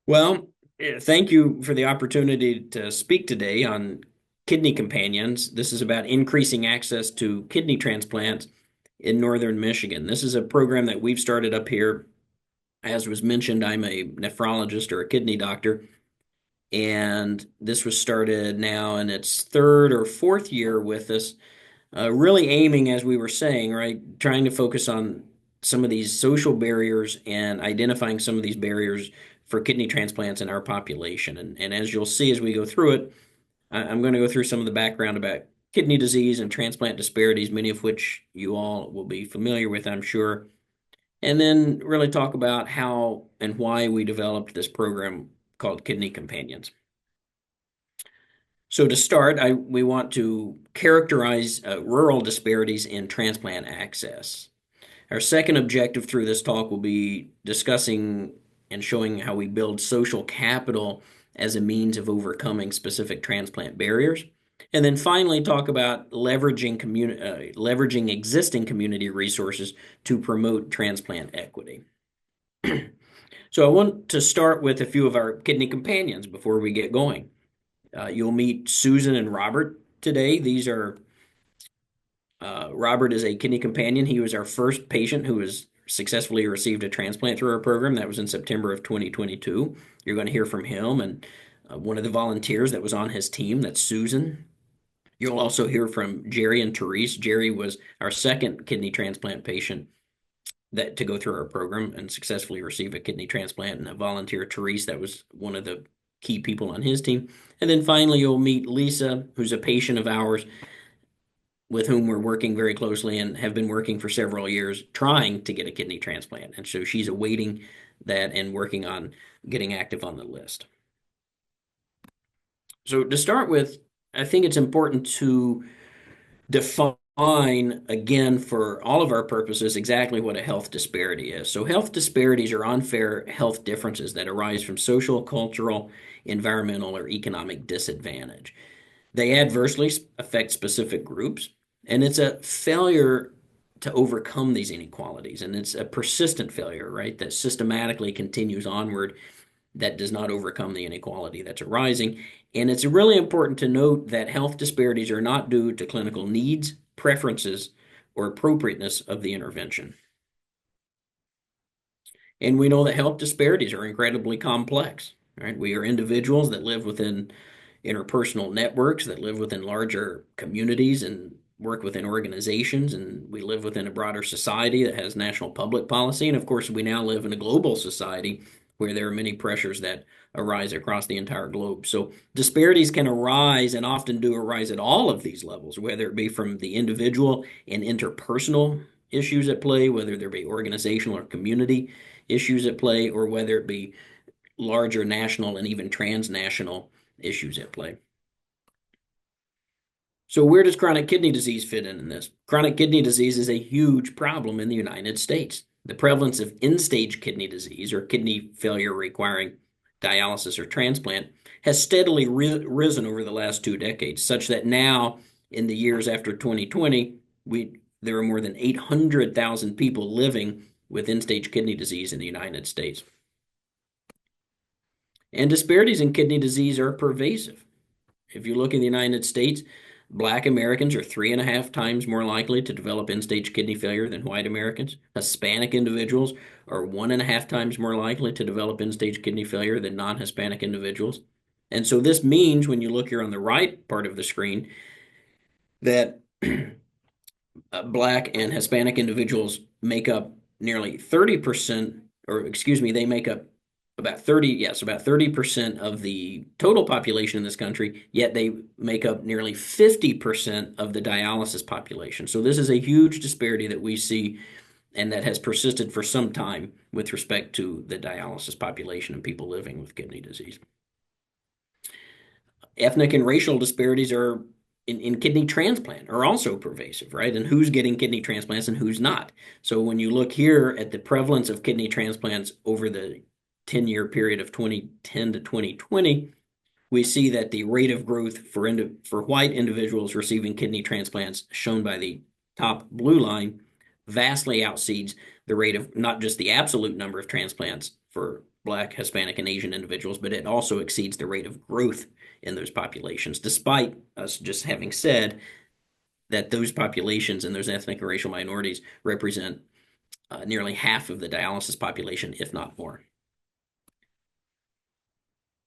Well, thank you for the opportunity to speak today on Kidney Companions. This is about increasing access to kidney transplants in northern Michigan. This is a program that we've started up here. As was mentioned, I'm a nephrologist or a kidney doctor, and this was started now in its third or fourth year with us, really aiming, as we were saying, right, trying to focus on some of these social barriers and identifying some of these barriers for kidney transplants in our population. And as you'll see as we go through it, I'm going to go through some of the background about kidney disease and transplant disparities, many of which you all will be familiar with, I'm sure, and then really talk about how and why we developed this program called Kidney Companions. So to start, we want to characterize rural disparities in transplant access. Our second objective through this talk will be discussing and showing how we build social capital as a means of overcoming specific transplant barriers. And then finally, talk about leveraging existing community resources to promote transplant equity. So I want to start with a few of our kidney companions before we get going. You'll meet Susan and Robert today. These are Robert is a kidney companion. He was our first patient who was successfully received a transplant through our program. That was in September of 2022. You're going to hear from him and one of the volunteers that was on his team. That's Susan. You'll also hear from Jerry and Therese. Jerry was our second kidney transplant patient that to go through our program and successfully receive a kidney transplant, and a volunteer, Therese, that was one of the key people on his team. And then finally, you'll meet Lisa, who's a patient of ours with whom we're working very closely and have been working for several years trying to get a kidney transplant. And so she's awaiting that and working on getting active on the list. So to start with, I think it's important to define again for all of our purposes exactly what a health disparity is. So health disparities are unfair health differences that arise from social, cultural, environmental, or economic disadvantage. They adversely affect specific groups, and it's a failure to overcome these inequalities. And it's a persistent failure, right, that systematically continues onward, that does not overcome the inequality that's arising. And it's really important to note that health disparities are not due to clinical needs, preferences, or appropriateness of the intervention. And we know that health disparities are incredibly complex, right? We are individuals that live within interpersonal networks, that live within larger communities and work within organizations, and we live within a broader society that has national public policy. And of course, we now live in a global society where there are many pressures that arise across the entire globe. So disparities can arise and often do arise at all of these levels, whether it be from the individual and interpersonal issues at play, whether there be organizational or community issues at play, or whether it be larger national and even transnational issues at play. So where does chronic kidney disease fit in this? Chronic kidney disease is a huge problem in the United States. The prevalence of end-stage kidney disease, or kidney failure requiring dialysis or transplant, has steadily risen over the last 2 decades, such that now, in the years after 2020, there are more than 800,000 people living with end-stage kidney disease in the United States. And disparities in kidney disease are pervasive. If you look in the United States, Black Americans are 3.5 times more likely to develop end-stage kidney failure than white Americans. Hispanic individuals are 1.5 times more likely to develop end-stage kidney failure than non-Hispanic individuals. And so this means, when you look here on the right part of the screen, that Black and Hispanic individuals make up nearly 30%, or excuse me, they make up about 30% of the total population in this country, yet they make up nearly 50% of the dialysis population. So this is a huge disparity that we see and that has persisted for some time with respect to the dialysis population and people living with kidney disease. Ethnic and racial disparities are in kidney transplant are also pervasive, right? And who's getting kidney transplants and who's not. So when you look here at the prevalence of kidney transplants over the 10-year period of 2010 to 2020, we see that the rate of growth for white individuals receiving kidney transplants, shown by the top blue line, vastly exceeds the rate of not just the absolute number of transplants for Black, Hispanic, and Asian individuals, but it also exceeds the rate of growth in those populations, despite us just having said that those populations and those ethnic and racial minorities represent nearly half of the dialysis population, if not more.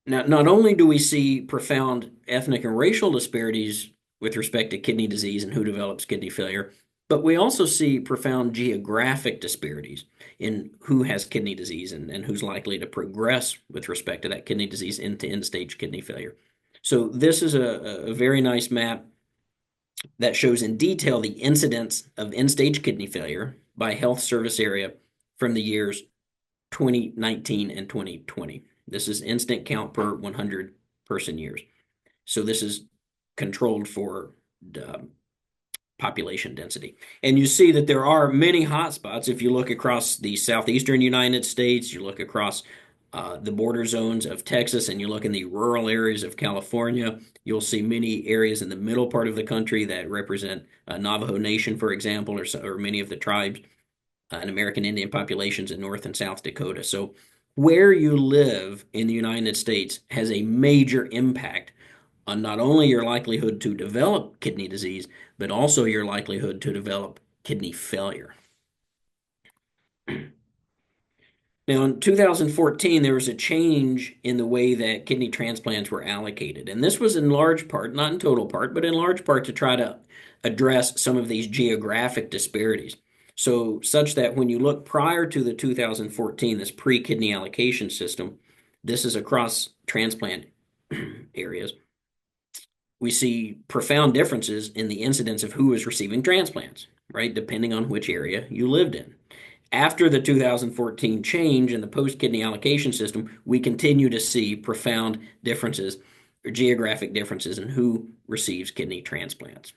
Now, not only do we see profound ethnic and racial disparities with respect to kidney disease and who develops kidney failure, but we also see profound geographic disparities in who has kidney disease and who's likely to progress with respect to that kidney disease into end-stage kidney failure. So this is a very nice map that shows in detail the incidence of end-stage kidney failure by health service area from the years 2019 and 2020. This is incident count per 100 person years. So this is controlled for population density. And you see that there are many hotspots. If you look across the southeastern United States, you look across the border zones of Texas, and you look in the rural areas of California, you'll see many areas in the middle part of the country that represent Navajo Nation, for example, or many of the tribes and American Indian populations in North and South Dakota. So where you live in the United States has a major impact on not only your likelihood to develop kidney disease, but also your likelihood to develop kidney failure. Now, in 2014, there was a change in the way that kidney transplants were allocated. And this was in large part, not in total part, but in large part to try to address some of these geographic disparities. So, such that when you look prior to the 2014, this pre-kidney allocation system, this is across transplant areas, we see profound differences in the incidence of who was receiving transplants, right, depending on which area you lived in. After the 2014 change in the post-kidney allocation system, we continue to see profound differences or geographic differences in who receives kidney transplants.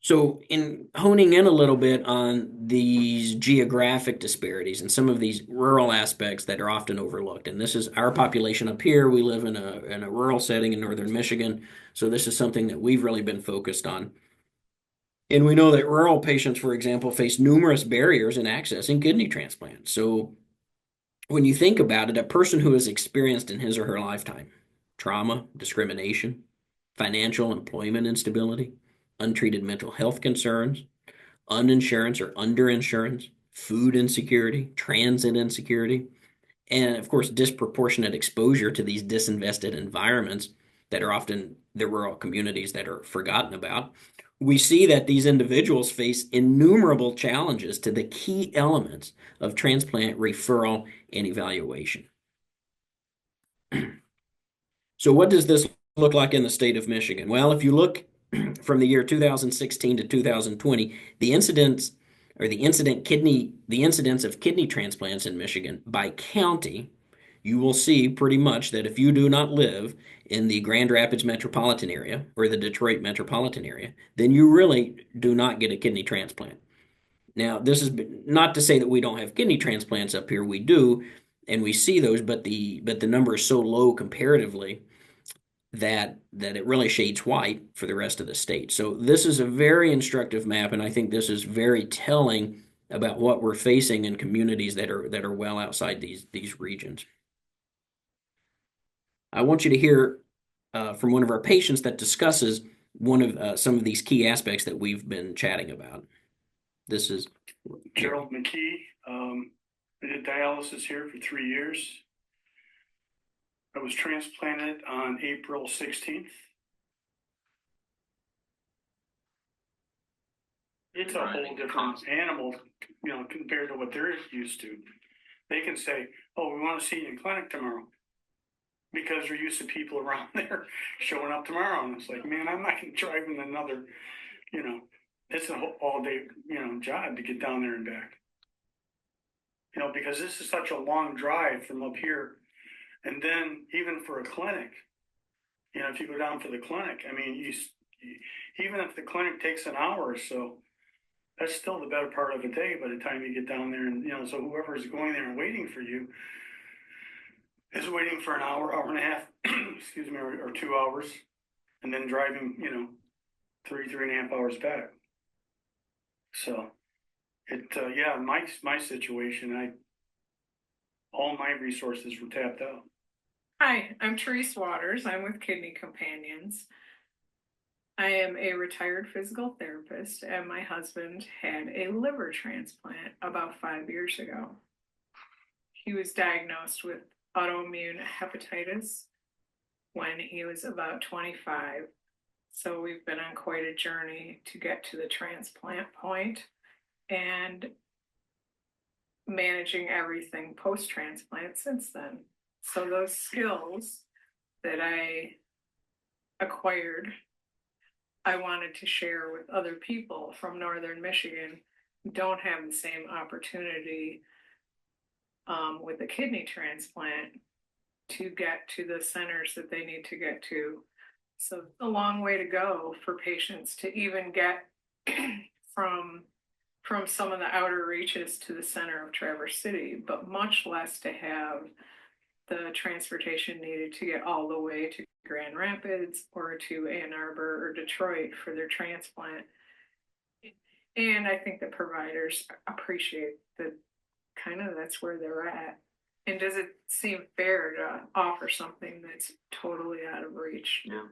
So, in honing in a little bit on these geographic disparities and some of these rural aspects that are often overlooked, and this is our population up here. We live in a rural setting in northern Michigan, so this is something that we've really been focused on. And we know that rural patients, for example, face numerous barriers in accessing kidney transplants. So, when you think about it, a person who has experienced in his or her lifetime trauma, discrimination, financial employment instability, untreated mental health concerns, uninsurance or underinsurance, food insecurity, transit insecurity, and of course, disproportionate exposure to these disinvested environments that are often the rural communities that are forgotten about. We see that these individuals face innumerable challenges to the key elements of transplant referral and evaluation. So, what does this look like in the state of Michigan? Well, if you look from the year 2016 to 2020, the incidence of kidney transplants in Michigan by county, you will see pretty much that if you do not live in the Grand Rapids metropolitan area or the Detroit metropolitan area, then you really do not get a kidney transplant. Now, this is not to say that we don't have kidney transplants up here. We do, and we see those, but the number is so low comparatively that it really shades white for the rest of the state. So this is a very instructive map, and I think this is very telling about what we're facing in communities that are well outside these regions. I want you to hear from one of our patients that discusses one of some of these key aspects that we've been chatting about. This is Gerald McKee. I did dialysis here for 3 years. I was transplanted on April 16th. It's a whole different animal, compared to what they're used to. They can say, "Oh, we want to see you in clinic tomorrow," because they're used to people around there showing up tomorrow. And it's like, man, I'm not driving another, it's an all day, job to get down there and back. Because this is such a long drive from up here. And then even for a clinic, if you go down for the clinic, I mean, even if the clinic takes an hour or so, that's still the better part of a day by the time you get down there. And, so whoever is going there and waiting for you is waiting for an hour, hour and a half, excuse me, or 2 hours, and then driving, 3.5 hours back. So Yeah, my situation, all my resources were tapped out. Hi, I'm Therese Waters. I'm with Kidney Companions. I am a retired physical therapist, and my husband had a liver transplant about 5 years ago. He was diagnosed with autoimmune hepatitis when he was about 25. So we've been on quite a journey to get to the transplant point and managing everything post transplant since then. So those skills that I acquired I wanted to share with other people from Northern Michigan who don't have the same opportunity with a kidney transplant to get to the centers that they need to get to. So a long way to go for patients to even get from from some of the outer reaches to the center of Traverse City, but much less to have the transportation needed to get all the way to Grand Rapids or to Ann Arbor or Detroit for their transplant. And I think that providers appreciate that kind of that's where they're at. And does it seem fair to offer something that's totally out of reach? Yeah.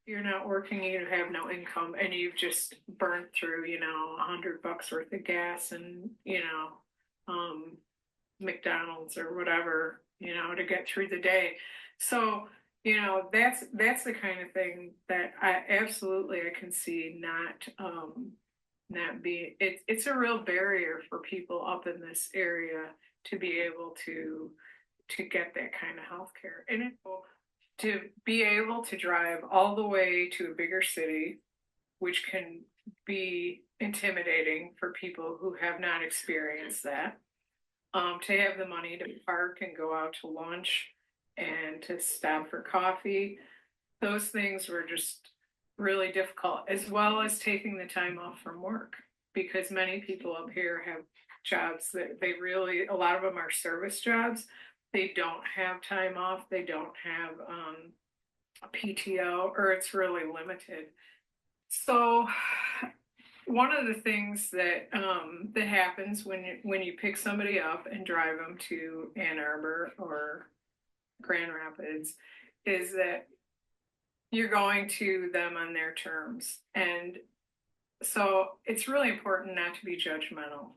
You're not working, you have no income, and you've just burnt through, $100 worth of gas and, McDonald's or whatever, to get through the day. So, that's the kind of thing that I can see not be it's a real barrier for people up in this area to be able to get that kind of health care. And to be able to drive all the way to a bigger city, which can be intimidating for people who have not experienced that, to have the money to park and go out to lunch and to stop for coffee, those things were just really difficult, as well as taking the time off from work, because many people up here have jobs that a lot of them are service jobs. They don't have time off, they don't have a PTO, or it's really limited. So one of the things that happens when you pick somebody up and drive them to Ann Arbor or Grand Rapids is that you're going to them on their terms. And so it's really important not to be judgmental.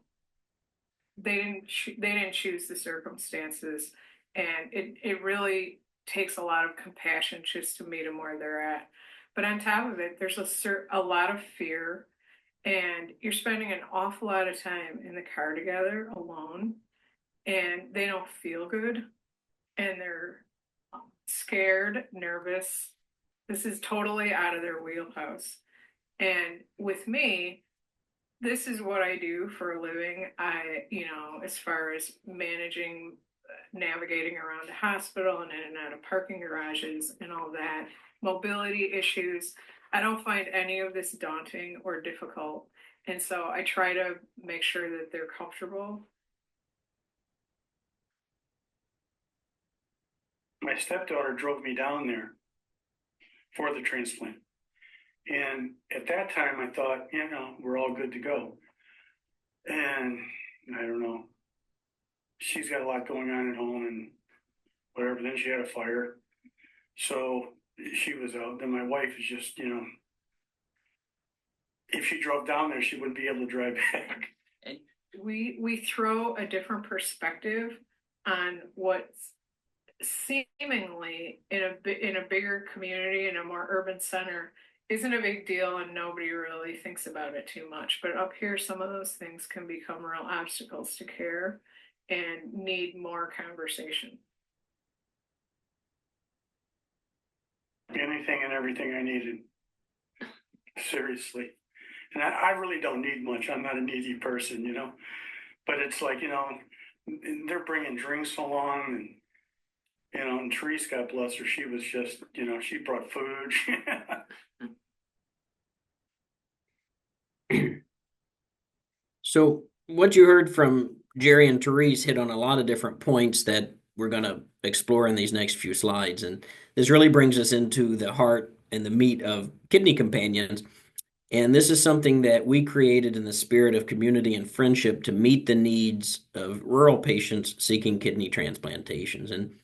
They didn't choose the circumstances, and it really takes a lot of compassion just to meet them where they're at. But on top of it, there's a lot of fear, and you're spending an awful lot of time in the car together alone, and they don't feel good, and they're scared, nervous. This is totally out of their wheelhouse. And with me, this is what I do for a living. As far as managing, navigating around the hospital and in and out of parking garages and all that, mobility issues, I don't find any of this daunting or difficult. And so I try to make sure that they're comfortable. My stepdaughter drove me down there for the transplant. And at that time, I thought, we're all good to go. And I don't know, she's got a lot going on at home and whatever. Then she had a fire. So she was out. Then my wife is just, if she drove down there, she wouldn't be able to drive back. We throw a different perspective on what's seemingly in a bigger community, in a more urban center, isn't a big deal, and nobody really thinks about it too much. But up here, some of those things can become real obstacles to care and need more conversation. Anything and everything I needed. Seriously. And I really don't need much. I'm not a needy person, But it's like, they're bringing drinks along, and Therese, God bless her, she was just, she brought food. So what you heard from Jerry and Therese hit on a lot of different points that we're going to explore in these next few slides. And this really brings us into the heart and the meat of kidney companions. And this is something that we created in the spirit of community and friendship to meet the needs of rural patients seeking kidney transplantations. And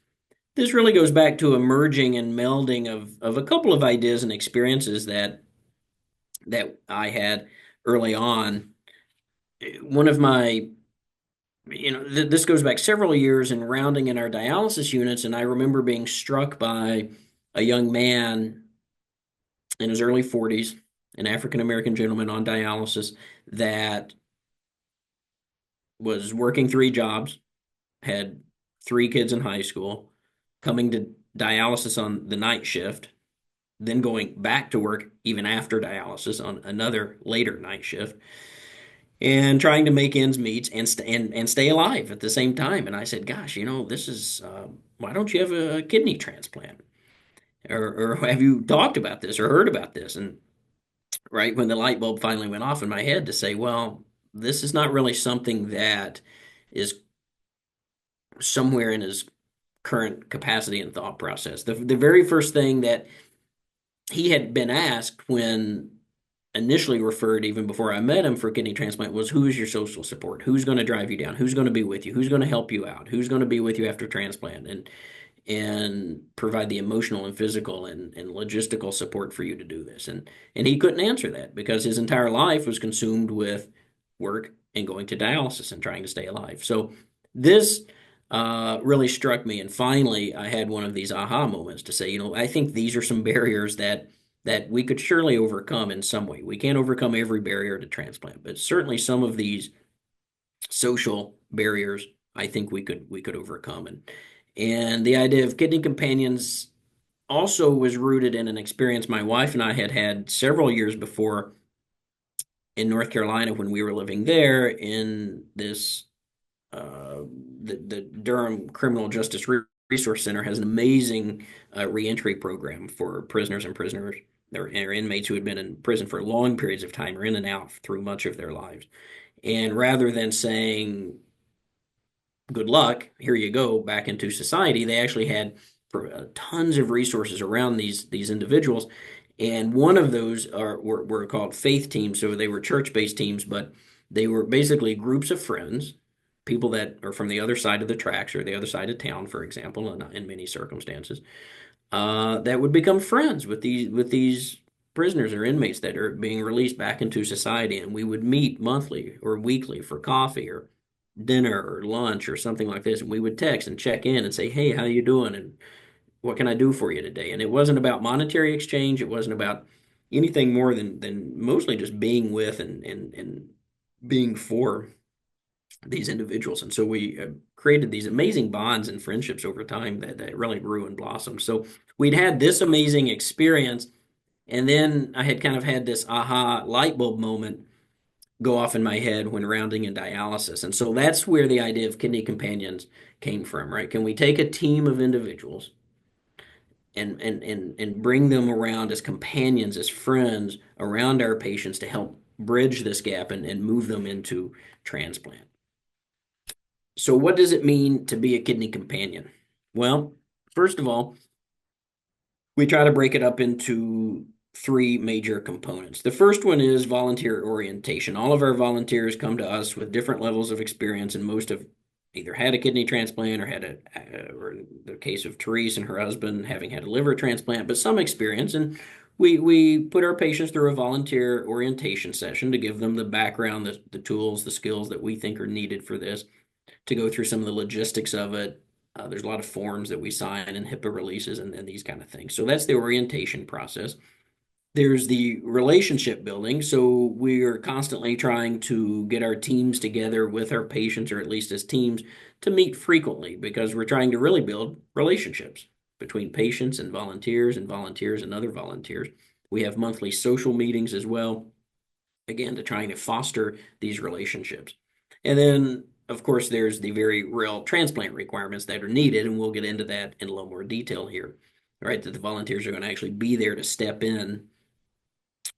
this really goes back to a merging and melding of a couple of ideas and experiences that I had early on. One of my, this goes back several years in rounding in our dialysis units, and I remember being struck by a young man in his early 40s, an African American gentleman on dialysis that was working three jobs, had three kids in high school, coming to dialysis on the night shift, then going back to work even after dialysis on another later night shift, and trying to make ends meet and stay alive at the same time. And I said, "Gosh, this is why don't you have a kidney transplant, or have you talked about this or heard about this?" And right when the light bulb finally went off in my head to say, "Well, this is not really something that is somewhere in his current capacity and thought process." The very first thing that he had been asked when initially referred, even before I met him for kidney transplant, was who is your social support? Who's going to drive you down? Who's going to be with you? Who's going to help you out? Who's going to be with you after transplant? And provide the emotional and physical and logistical support for you to do this. And he couldn't answer that because his entire life was consumed with work and going to dialysis and trying to stay alive. So this really struck me. And finally, I had one of these aha moments to say, I think these are some barriers that we could surely overcome in some way. We can't overcome every barrier to transplant, but certainly some of these social barriers I think we could overcome. And the idea of kidney companions also was rooted in an experience my wife and I had had several years before in North Carolina when we were living there in this the Durham Criminal Justice Resource Center has an amazing reentry program for prisoners and prisoners or inmates who had been in prison for long periods of time or in and out through much of their lives. And rather than saying good luck, here you go back into society, they actually had tons of resources around these individuals. And one of those were called faith teams. So they were church-based teams, but they were basically groups of friends, people that are from the other side of the tracks or the other side of town, for example, in many circumstances, that would become friends with these prisoners or inmates that are being released back into society. And we would meet monthly or weekly for coffee or dinner or lunch or something like this. And we would text and check in and say, "Hey, how you doing? And what can I do for you today?" And it wasn't about monetary exchange. It wasn't about anything more than mostly just being with and being for these individuals. And so we created these amazing bonds and friendships over time that really grew and blossomed. So we'd had this amazing experience. And then I had kind of had this aha light bulb moment go off in my head when rounding in dialysis. And so that's where the idea of kidney companions came from, right? Can we take a team of individuals and bring them around as companions, as friends around our patients to help bridge this gap and move them into transplant? So what does it mean to be a kidney companion? Well, first of all, we try to break it up into three major components. The first one is volunteer orientation. All of our volunteers come to us with different levels of experience, and most have either had a kidney transplant or or in the case of Therese and her husband, having had a liver transplant, but some experience. And we put our patients through a volunteer orientation session to give them the background, the tools, the skills that we think are needed for this, to go through some of the logistics of it. There's a lot of forms that we sign and HIPAA releases and these kind of things. So that's the orientation process. There's the relationship building. So we're constantly trying to get our teams together with our patients, or at least as teams, to meet frequently because we're trying to really build relationships between patients and volunteers and other volunteers. We have monthly social meetings as well, again, to trying to foster these relationships. And then, of course, there's the very real transplant requirements that are needed, and we'll get into that in a little more detail here, right? That the volunteers are going to actually be there to step in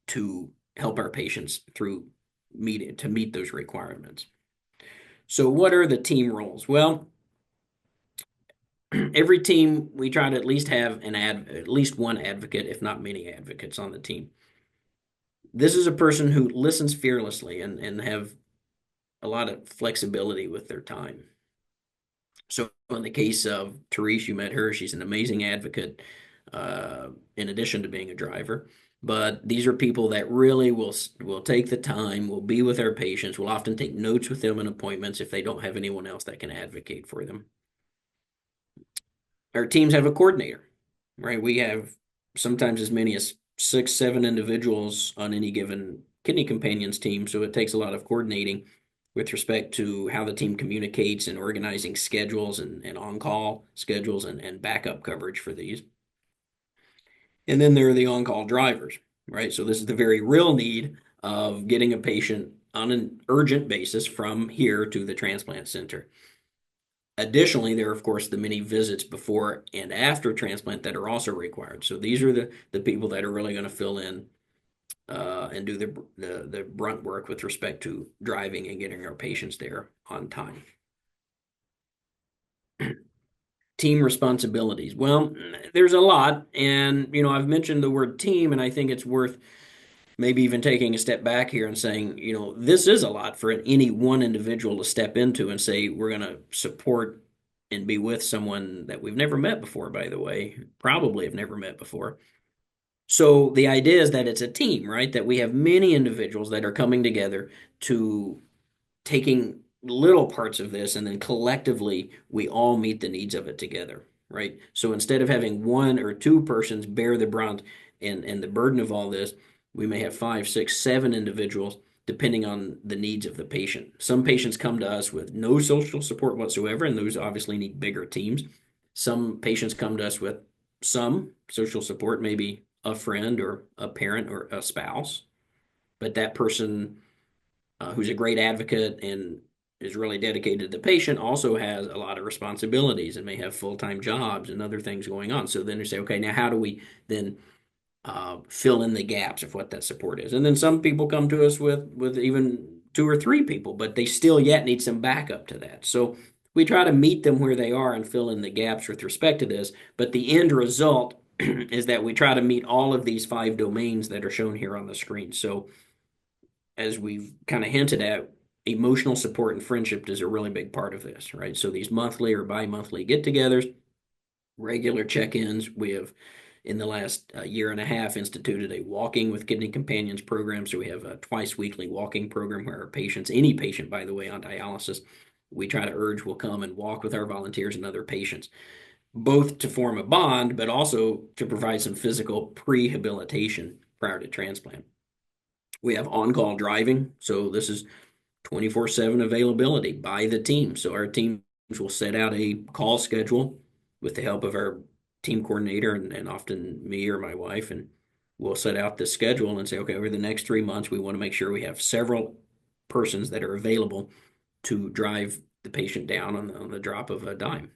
to help our patients to meet those requirements. So what are the team roles? Well, every team we try to at least have at least one advocate, if not many advocates on the team. This is a person who listens fearlessly and have a lot of flexibility with their time. So in the case of Therese, you met her. She's an amazing advocate, in addition to being a driver. But these are people that really will take the time, will be with our patients, will often take notes with them in appointments if they don't have anyone else that can advocate for them. Our teams have a coordinator, right? We have sometimes as many as 6, 7 individuals on any given kidney companions team, so it takes a lot of coordinating with respect to how the team communicates and organizing schedules and on-call schedules and backup coverage for these. And then there are the on-call drivers, right? So this is the very real need of getting a patient on an urgent basis from here to the transplant center. Additionally, there are, of course, the many visits before and after transplant that are also required. So these are the people that are really going to fill in and do the brunt work with respect to driving and getting our patients there on time. Team responsibilities. Well, there's a lot, and I've mentioned the word team, and I think it's worth maybe even taking a step back here and saying, this is a lot for any one individual to step into and say, we're going to support and be with someone that we've never met before, by the way, probably have never met before. So the idea is that it's a team, right? That we have many individuals that are coming together to taking little parts of this and then collectively we all meet the needs of it together, right? So instead of having 1 or 2 persons bear the brunt and the burden of all this, we may have 5, 6, 7 individuals depending on the needs of the patient. Some patients come to us with no social support whatsoever, and those obviously need bigger teams. Some patients come to us with some social support, maybe a friend or a parent or a spouse, but that person who's a great advocate and is really dedicated to the patient also has a lot of responsibilities and may have full-time jobs and other things going on. So then you say, okay, now how do we then fill in the gaps of what that support is? And then some people come to us with even 2 or 3 people, but they still yet need some backup to that. So we try to meet them where they are and fill in the gaps with respect to this. But the end result is that we try to meet all of these 5 domains that are shown here on the screen. So as we've kind of hinted at, emotional support and friendship is a really big part of this, right? So these monthly or bi-monthly get-togethers, regular check-ins. We have, in the last year and a half, instituted a Walking with Kidney Companions program. So we have a twice-weekly walking program where our patients, any patient, by the way, on dialysis, we try to urge will come and walk with our volunteers and other patients, both to form a bond, but also to provide some physical prehabilitation prior to transplant. We have on-call driving. So this is 24/7 availability by the team. So our teams will set out a call schedule with the help of our team coordinator and often me or my wife, and we'll set out the schedule and say, okay, over the next 3 months, we want to make sure we have several persons that are available to drive the patient down on the drop of a dime.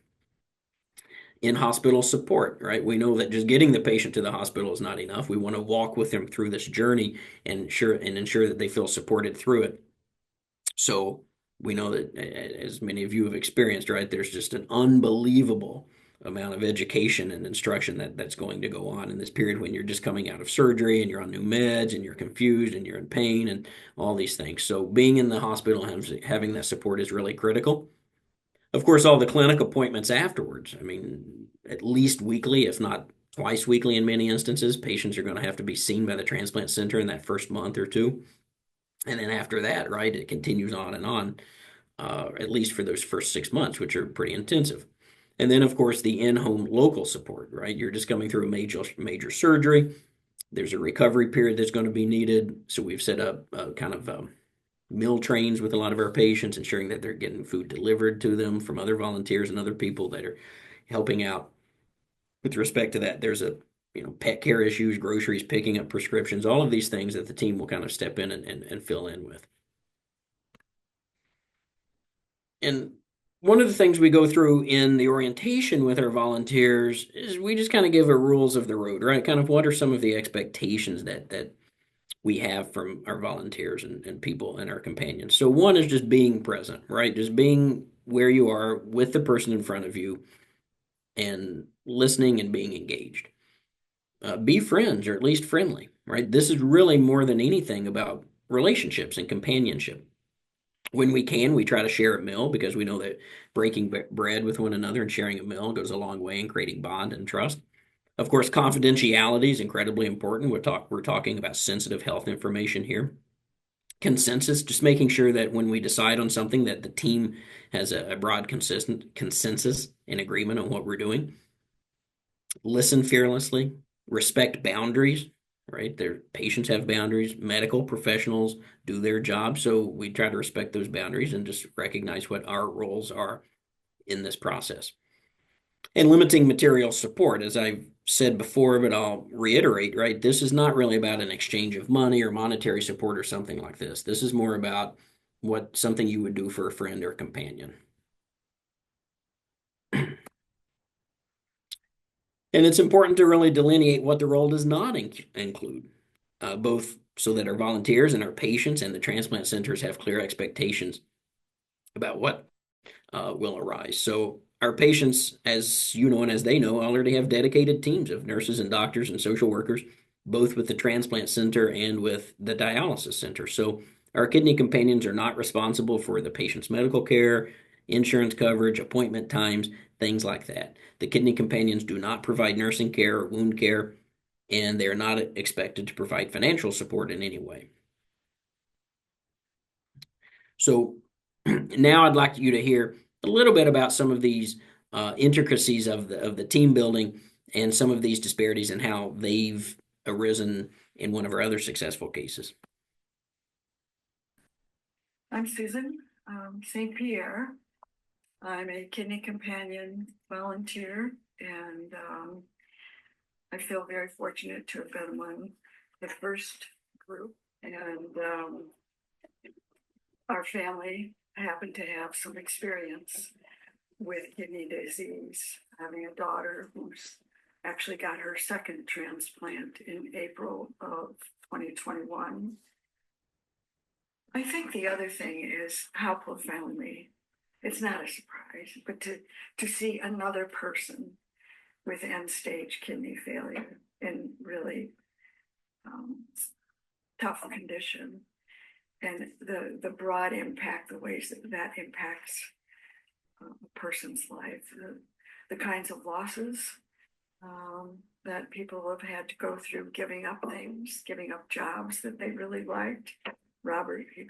In-hospital support, right? We know that just getting the patient to the hospital is not enough. We want to walk with them through this journey and ensure that they feel supported through it. So we know that, as many of you have experienced, right, there's just an unbelievable amount of education and instruction that's going to go on in this period when you're just coming out of surgery and you're on new meds and you're confused and you're in pain and all these things. So being in the hospital and having that support is really critical. Of course, all the clinic appointments afterwards, I mean, at least weekly, if not twice weekly in many instances, patients are going to have to be seen by the transplant center in that first month or two. And then after that, right, it continues on and on, at least for those first 6 months, which are pretty intensive. And then, of course, the in-home local support, right? You're just coming through a major surgery. There's a recovery period that's going to be needed. So we've set up kind of meal trains with a lot of our patients, ensuring that they're getting food delivered to them from other volunteers and other people that are helping out with respect to that. There's pet care issues, groceries, picking up prescriptions, all of these things that the team will kind of step in and fill in with. And one of the things we go through in the orientation with our volunteers is we just kind of give a rules of the road, right? Kind of what are some of the expectations that we have from our volunteers and people and our companions. So one is just being present, right? Just being where you are with the person in front of you and listening and being engaged. be friends or at least friendly, right? This is really more than anything about relationships and companionship. When we can, we try to share a meal because we know that breaking bread with one another and sharing a meal goes a long way in creating bond and trust. Of course, confidentiality is incredibly important. We're talking about sensitive health information here. Consensus, just making sure that when we decide on something that the team has a broad consistent consensus and agreement on what we're doing. Listen fearlessly, respect boundaries, right? Their patients have boundaries, medical professionals do their job, so we try to respect those boundaries and just recognize what our roles are in this process. And limiting material support, as I've said before, but I'll reiterate, right? This is not really about an exchange of money or monetary support or something like this. This is more about what something you would do for a friend or companion. And it's important to really delineate what the role does not include, both so that our volunteers and our patients and the transplant centers have clear expectations about what will arise. So our patients, as you know and as they know, already have dedicated teams of nurses and doctors and social workers, both with the transplant center and with the dialysis center. So our kidney companions are not responsible for the patient's medical care, insurance coverage, appointment times, things like that. The kidney companions do not provide nursing care or wound care, and they are not expected to provide financial support in any way. So now I'd like you to hear a little bit about some of these intricacies of the team building and some of these disparities and how they've arisen in one of our other successful cases. I'm Susan St. Pierre. I'm a kidney companion volunteer, and I feel very fortunate to have been among the first group. And our family happened to have some experience with kidney disease, having a daughter who's actually got her second transplant in April of 2021. I think the other thing is how profoundly, it's not a surprise, but to see another person with end-stage kidney failure in really tough condition, and the broad impact, the ways that impacts a person's life, the kinds of losses that people have had to go through, giving up things, giving up jobs that they really liked. Robert, he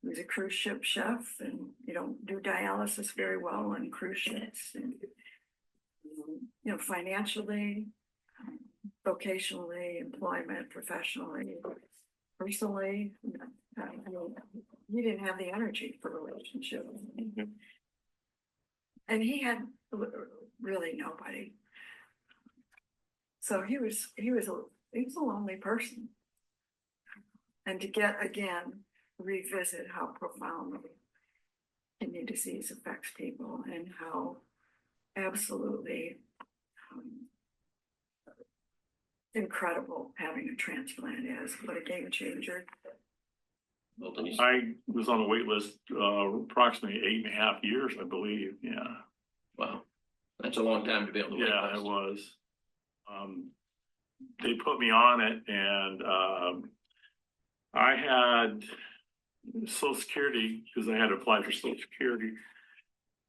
was a cruise ship chef, and you don't do dialysis very well on cruise ships. And, financially, vocationally, employment, professionally, personally, he didn't have the energy for relationships. And he had really nobody. So he was a lonely person. And to revisit how profoundly kidney disease affects people and how absolutely incredible having a transplant is, what a game changer. I was on a wait list approximately 8.5 years, I believe. Yeah. Wow. That's a long time to be on the wait list. Yeah, it was. They put me on it, and I had Social Security because I had to apply for Social Security.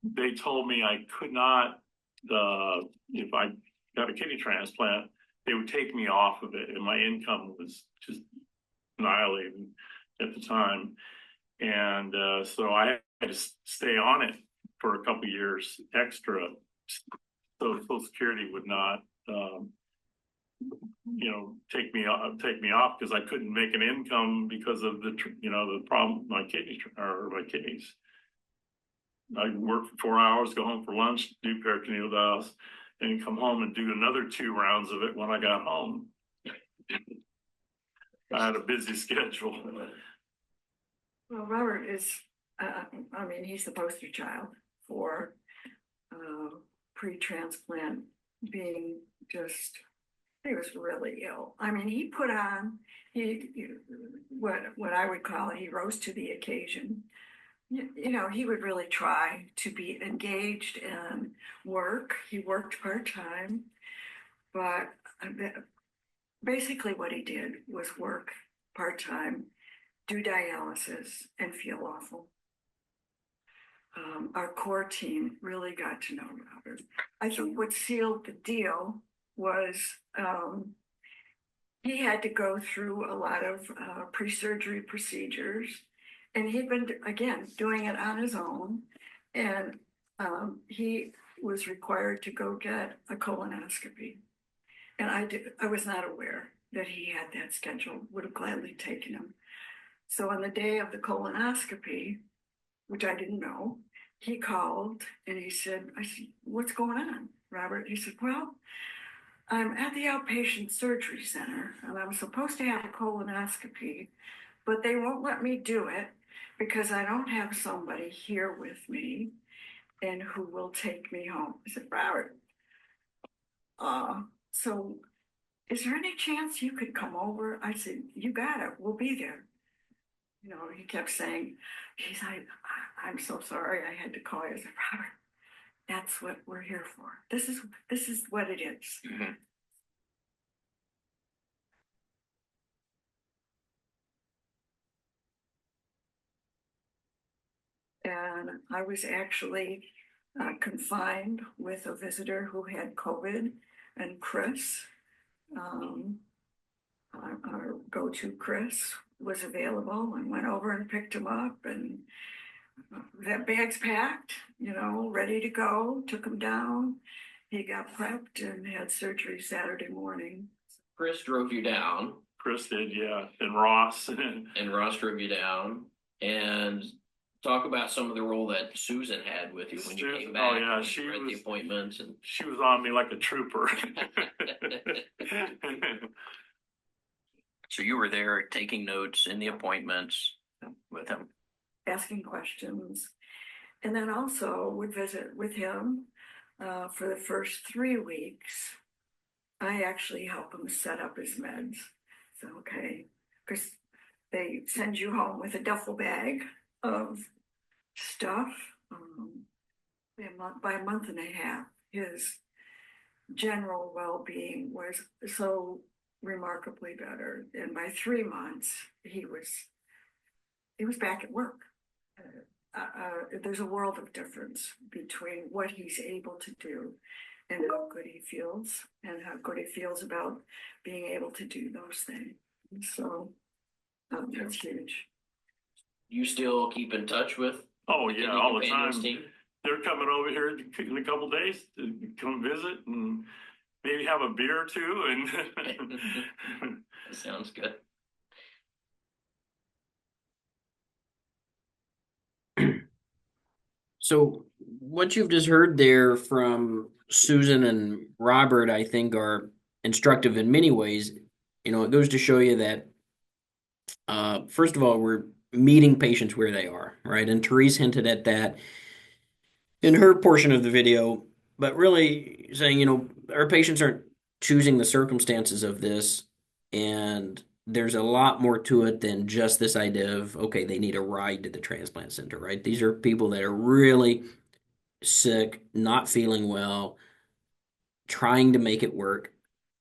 They told me I could not, if I got a kidney transplant, they would take me off of it, and my income was just annihilated at the time. And so I had to stay on it for a couple years extra, so Social Security would not, take me off because I couldn't make an income because of the problem with my kidneys. I'd work for 4 hours, go home for lunch, do peritoneal dialysis, and come home and do another 2 rounds of it when I got home. I had a busy schedule. Well, Robert is, he's the poster child for pre-transplant being just, he was really ill. I mean, he put on, what I would call, he rose to the occasion. He would really try to be engaged in work. He worked part-time. but basically what he did was work part-time, do dialysis, and feel awful. Our core team really got to know Robert. I think what sealed the deal was he had to go through a lot of pre-surgery procedures, and he'd been, again, doing it on his own. And he was required to go get a colonoscopy. And I was not aware that he had that scheduled, would have gladly taken him. So on the day of the colonoscopy, which I didn't know, he called and he said, I said, what's going on, Robert? He said, well, I'm at the outpatient surgery center and I'm supposed to have a colonoscopy, but they won't let me do it because I don't have somebody here with me and who will take me home. I said, Robert, so is there any chance you could come over? I said, you got it. We'll be there. You know, he kept saying, he's like, I'm so sorry I had to call you. I said, Robert, that's what we're here for. This is what it is. Mm-hmm. And I was actually confined with a visitor who had COVID, and Chris, our go-to Chris, was available and went over and picked him up, and that bag's packed, you know, ready to go, took him down. He got prepped and had surgery Saturday morning. Chris drove you down, Chris did, yeah, and Ross. and Ross drove you down, and talk about some of the role that Susan had with you when you came back. Oh yeah, and she you read the was appointments and. she was on me like a trooper. So you were there taking notes in the appointments with him. Asking questions, and then also would visit with him for the first 3 weeks. I actually help him set up his meds. So, okay, because they send you home with a duffel bag of stuff. By a month and a half, his general well-being was so remarkably better, and by 3 months, he was back at work. There's a world of difference between what he's able to do and how good he feels, and how good he feels about being able to do those things. So that's huge. You still keep in touch with Oh the yeah, Kidney all the Companions time. team? They're coming over here in a couple days to come visit and maybe have a beer or two. And That sounds good. So what you've just heard there from Susan and Robert, I think, are instructive in many ways. You know, it goes to show you that, first of all, we're meeting patients where they are, right? And Therese hinted at that in her portion of the video, but really saying, you know, our patients aren't choosing the circumstances of this, and there's a lot more to it than just this idea of, okay, they need a ride to the transplant center, right? These are people that are really sick, not feeling well, trying to make it work,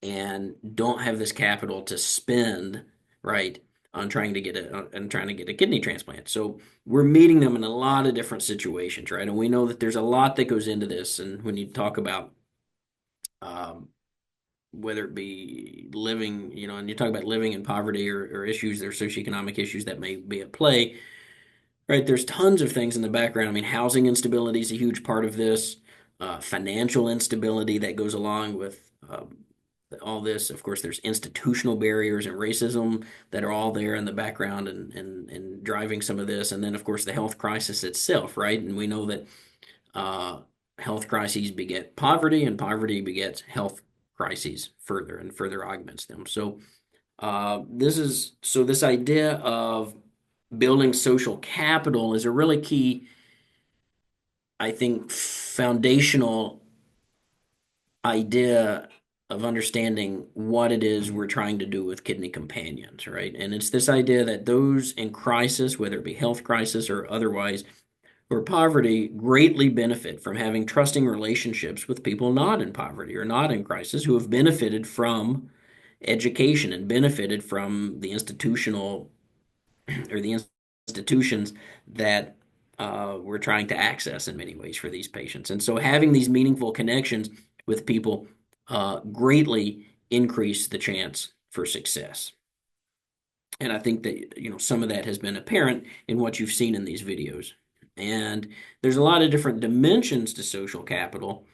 and don't have this capital to spend, right, on trying to get a kidney transplant. So we're meeting them in a lot of different situations, right? And we know that there's a lot that goes into this. And when you talk about whether it be living, you know, and you talk about living in poverty or issues, there's socioeconomic issues that may be at play, right? There's tons of things in the background. I mean, housing instability is a huge part of this, financial instability that goes along with all this. Of course, there's institutional barriers and racism that are all there in the background and driving some of this. And then, of course, the health crisis itself, right? And we know that health crises beget poverty, and poverty begets health crises further and further augments them. So this idea of building social capital is a really key, I think, foundational idea of understanding what it is we're trying to do with kidney companions, right? And it's this idea that those in crisis, whether it be health crisis or otherwise, or poverty greatly benefit from having trusting relationships with people not in poverty or not in crisis who have benefited from education and benefited from the institutional or the institutions that we're trying to access in many ways for these patients. And so having these meaningful connections with people greatly increase the chance for success. And I think that, some of that has been apparent in what you've seen in these videos. And there's a lot of different dimensions to social capital.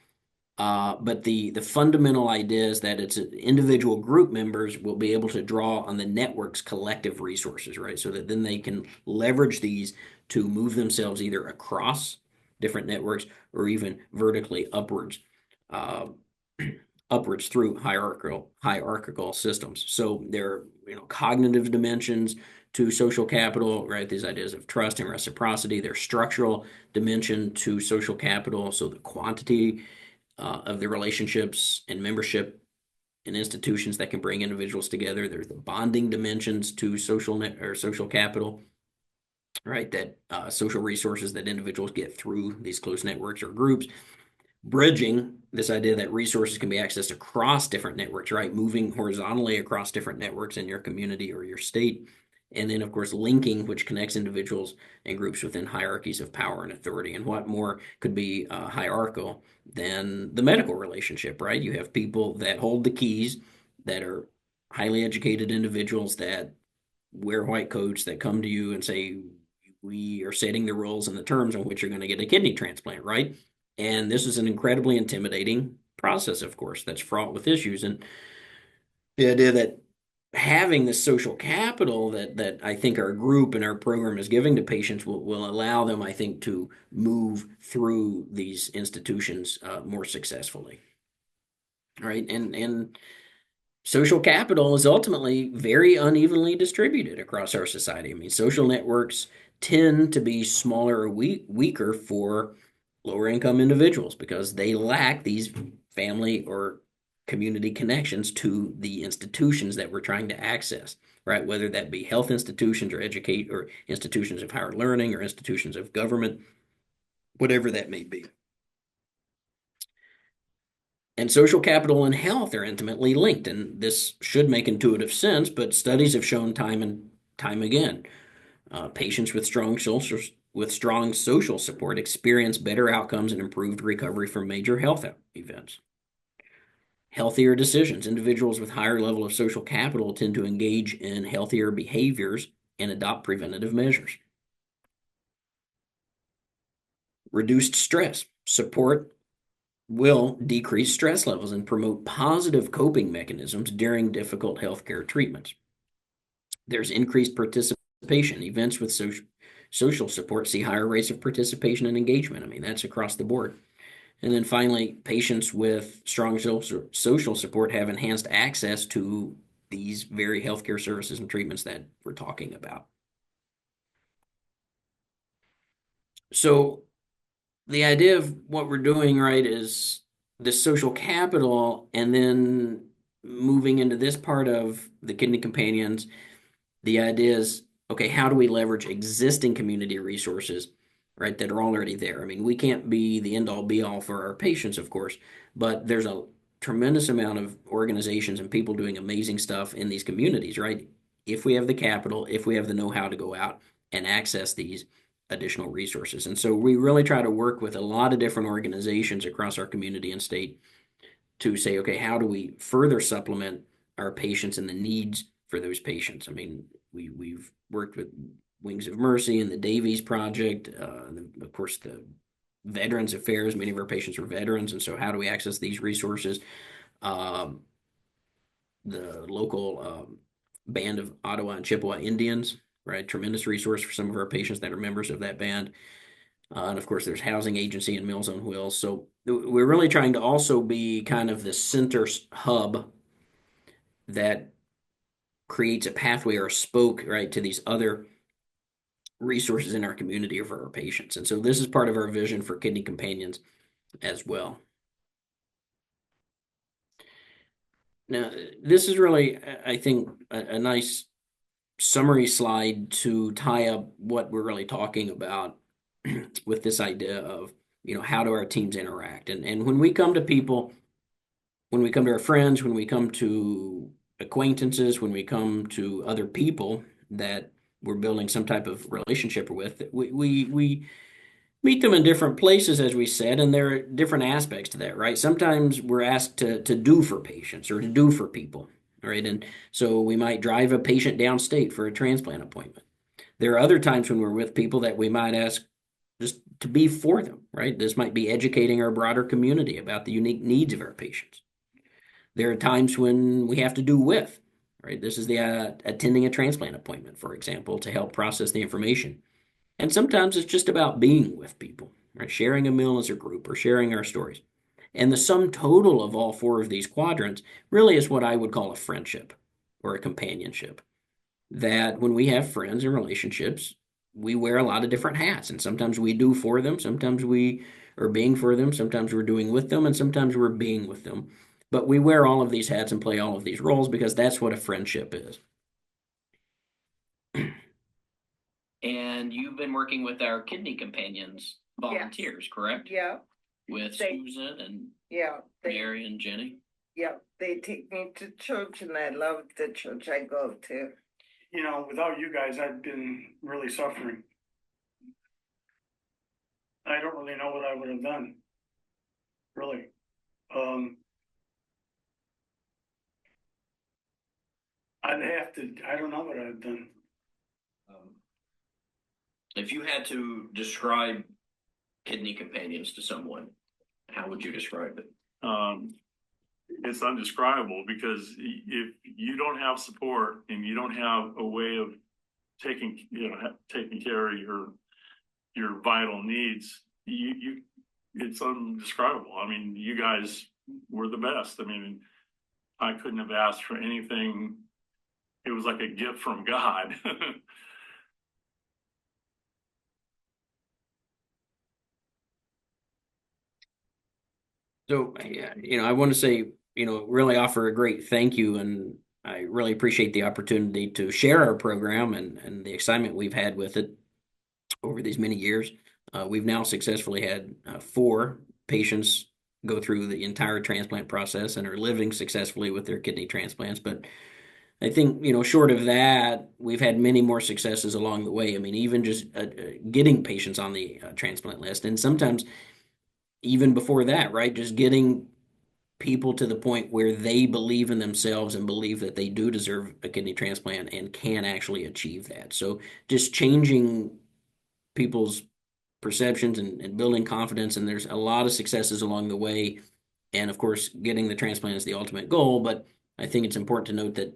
But the fundamental idea is that it's individual group members will be able to draw on the network's collective resources, right? So that then they can leverage these to move themselves either across different networks or even vertically upwards, uh, upwards through hierarchical systems. So there are, cognitive dimensions to social capital, right? These ideas of trust and reciprocity. There's structural dimension to social capital. So the quantity of the relationships and membership in institutions that can bring individuals together. There's the bonding dimensions to social capital, right? That social resources that individuals get through these close networks or groups. Bridging, this idea that resources can be accessed across different networks, right? Moving horizontally across different networks in your community or your state. And then, of course, linking, which connects individuals and groups within hierarchies of power and authority. And what more could be hierarchical than the medical relationship, right? You have people that hold the keys that are highly educated individuals that wear white coats that come to you and say, we are setting the rules and the terms on which you're going to get a kidney transplant, right? And this is an incredibly intimidating process, of course, that's fraught with issues. And the idea that having the social capital that I think our group and our program is giving to patients will allow them, I think, to move through these institutions more successfully. Right. And social capital is ultimately very unevenly distributed across our society. I mean, social networks tend to be smaller or weaker for lower income individuals because they lack these family or community connections to the institutions that we're trying to access, right? Whether that be health institutions or educate or institutions of higher learning or institutions of government, whatever that may be. And social capital and health are intimately linked, and this should make intuitive sense, but studies have shown time and time again, patients with strong social support experience better outcomes and improved recovery from major health events. Healthier decisions. Individuals with higher level of social capital tend to engage in healthier behaviors and adopt preventative measures. Reduced stress. Support will decrease stress levels and promote positive coping mechanisms during difficult healthcare treatments. There's increased participation. Events with social support see higher rates of participation and engagement. I mean, that's across the board. And then finally, patients with strong social support have enhanced access to these very healthcare services and treatments that we're talking about. So the idea of what we're doing, right, is the social capital, and then moving into this part of the kidney companions, the idea is, okay, how do we leverage existing community resources, right, that are already there? I mean, we can't be the end all be all for our patients, of course, but there's a tremendous amount of organizations and people doing amazing stuff in these communities, right? If we have the capital, if we have the know-how to go out and access these additional resources. And so we really try to work with a lot of different organizations across our community and state to say, okay, how do we further supplement our patients and the needs for those patients? I mean, we've worked with Wings of Mercy and the Davies Project, of course, the Veterans Affairs. Many of our patients are veterans, and so how do we access these resources? Um, the local band of Ottawa and Chippewa Indians, right? Tremendous resource for some of our patients that are members of that band. And of course, there's Housing Agency and Meals on Wheels. So we're really trying to also be kind of the center hub that creates a pathway or a spoke, right, to these other resources in our community or for our patients. And so this is part of our vision for Kidney Companions as well. Now, this is really, I think, a nice summary slide to tie up what we're really talking about with this idea of, how do our teams interact? And when we come to people, when we come to our friends, when we come to acquaintances, when we come to other people that we're building some type of relationship with, we meet them in different places, as we said, and there are different aspects to that, right? Sometimes we're asked to do for patients or to do for people, right? And so we might drive a patient downstate for a transplant appointment. There are other times when we're with people that we might ask just to be for them, right? This might be educating our broader community about the unique needs of our patients. There are times when we have to do with, right? This is the attending a transplant appointment, for example, to help process the information. And sometimes it's just about being with people, right? Sharing a meal as a group or sharing our stories. And the sum total of all four of these quadrants really is what I would call a friendship or a companionship. That when we have friends and relationships, we wear a lot of different hats. And sometimes we do for them, sometimes we are being for them, sometimes we're doing with them, and sometimes we're being with them. But we wear all of these hats and play all of these roles because that's what a friendship is. And you've been working with our Kidney Companions volunteers, correct? Yeah, With They- Susan and yeah, Mary and Jenny. they take me to church and I love the church I go to. You know, without you guys, I've been really suffering. I don't really know what I would have done. Really. I don't know what I'd have done. If you had to describe Kidney Companions to someone, how would you describe it? It's undescribable because if you don't have support and you don't have a way of taking care of your vital needs, it's undescribable. I mean, you guys were the best. I mean, I couldn't have asked for anything. It was like a gift from God. So, yeah, I want to say, really offer a great thank you, and I really appreciate the opportunity to share our program and the excitement we've had with it over these many years. We've now successfully had four patients go through the entire transplant process and are living successfully with their kidney transplants. But I think, short of that, we've had many more successes along the way. I mean, even just getting patients on the transplant list, and sometimes even before that, right? Just getting people to the point where they believe in themselves and believe that they do deserve a kidney transplant and can actually achieve that. So just changing people's perceptions and building confidence. And there's a lot of successes along the way. And of course, getting the transplant is the ultimate goal. But I think it's important to note that,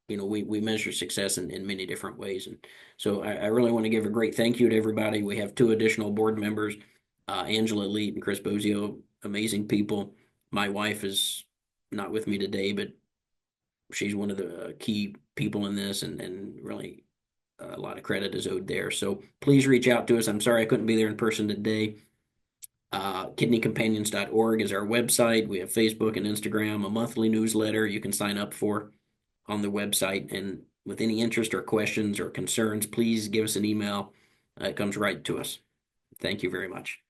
we measure success in many different ways. And so I really want to give a great thank you to everybody. We have two additional board members, Angela Leet and Chris Bozio, amazing people. My wife is not with me today, but she's one of the key people in this, and really a lot of credit is owed there. So please reach out to us. I'm sorry I couldn't be there in person today. Kidneycompanions.org is our website. We have Facebook and Instagram, a monthly newsletter you can sign up for on the website. And with any interest or questions or concerns, please give us an email. It comes right to us. Thank you very much.